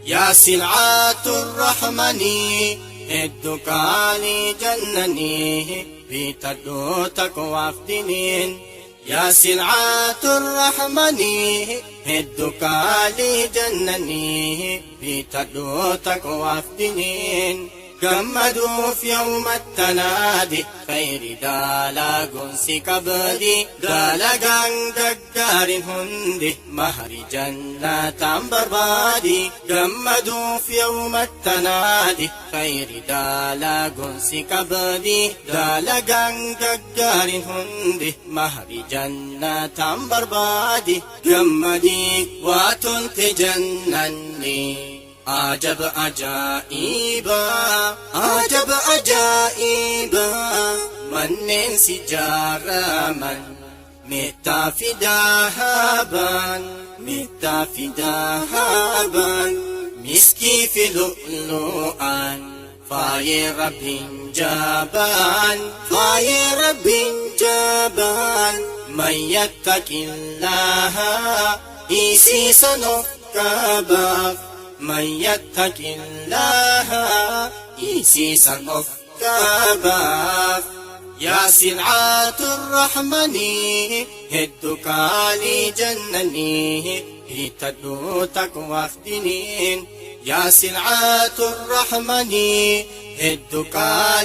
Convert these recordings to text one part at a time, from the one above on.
يا سلعة الرحمن الدكاني جنني بتدوتك وافتنين يا سلعة الرحمن الدكاني جنني بتدوتك وافتنين جمدوا في يوم التنادي خير دالا قنسي كبدي دالا قنقار هندي مهر جنة بربادي جمدوا في يوم التنادي خير دالا قنسي كبدي دالا قنقار هندي مهر جنة بربادي جمدي واتنت جنني عجب عجائبا عجب عجائبا من ننسي جارما متى في ذهبا متى في ذهبا مسكي في لؤلؤا فاي رب جابان فاي رب جابان من يتق الله إيسي سنفكبا من يتق الله إيسيسا أفكابا يا سلعة الرحمن هدك لجنني هتدوتك وافتنين يا سلعة الرحمن هدك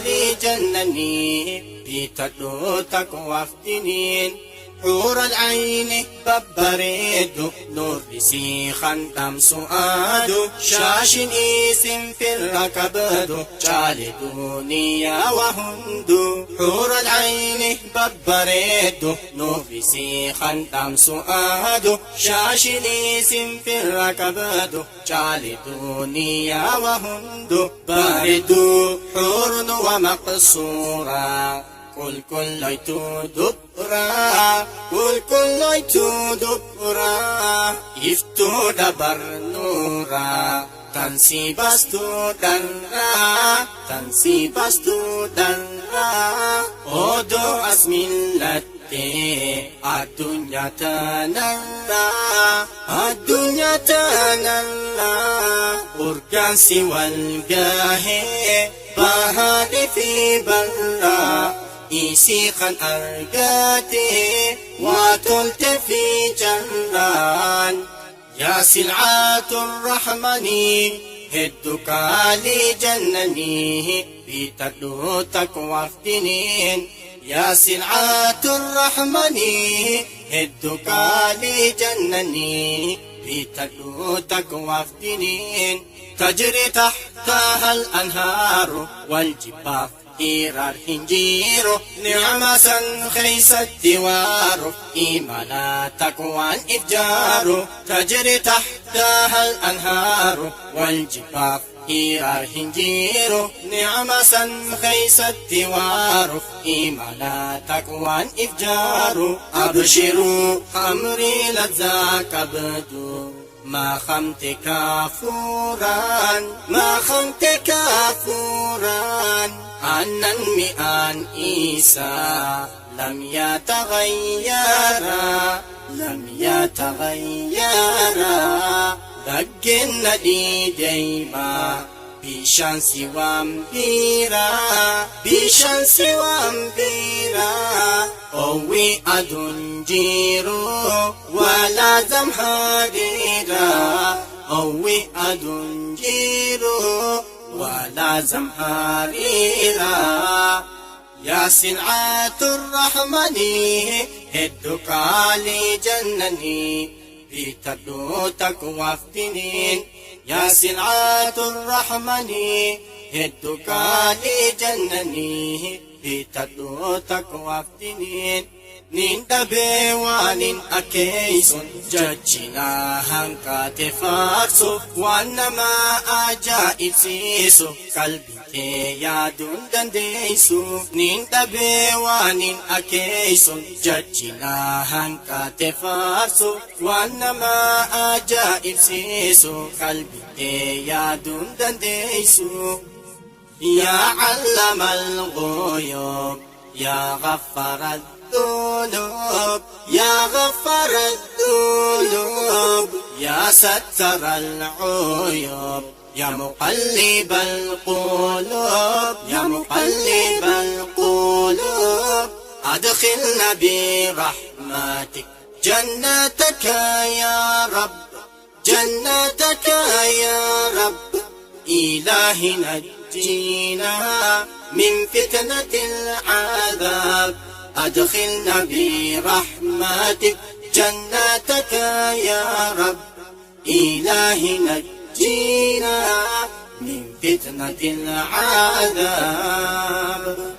لجنني هتدوتك وافتنين حور العين ببريد نور سيخا تم سؤاد شاش اسم في الركبد جال دنيا وهند حور العين ببريد نور سيخا تم سؤاد شاش اسم في الركبد جال دنيا وهند بارد حور ومقصورا كل ليتو دبرا كل ليتو دبرا يفتو دبر نورا تنسي بستو درا تنسي بستو درا أودو أسمي لتي الدنيا تنلا الدنيا تنلا أركان سوى الجاهي بهادي في برا إيسيقا أرقاتي وتلت في جنان يا سلعة الرحمن هدك لجنني بتدوتك وافتنين يا سلعة الرحمن هدك لجنني بتدوتك وافتنين تجري تحتها الأنهار والجبال إيرار هنجيرو نعمة خيس الدوار إيمانا تقوى إفجار تجري تحتها الأنهار والجبال إيرار هنجيرو نعمة خيس الدوار إيمانا تقوى إفجار أبشروا أمري لذاك بدو ما خمت كافورا ما خمت كافورا أن المئان إيسا لم يتغيرا لم يتغيرا دقنا دي ديما بشانس وامبيرا بشانس وامبيرا أوي أدنجيرو ولا زمهريرا أوي أدنجيرو ولا زمهريرا يا سلعة الرحمن هدك لجنني بتدوتك وافتنين يا سلعة الرحمن هدك لجنني بتدوتك وافتنين نندبي وانين أكيسون ججنا هنكات فارسو وانما أجائب سيسو قلبي يادون دنديسو نندبي وانين أكيسون ججنا هنكات فارسو وانما أجائب سيسو قلبي يادون دنديسو يا علم الغيوب يا غفر الذنوب يا غفر الذنوب يا ستر العيوب يا مقلب القلوب يا مقلب القلوب أدخلنا برحمتك جنتك يا رب جنتك يا رب إلهي نجينا من فتنة العذاب أدخلنا برحمتك جنتك يا رب إلهي نجينا من فتنة العذاب.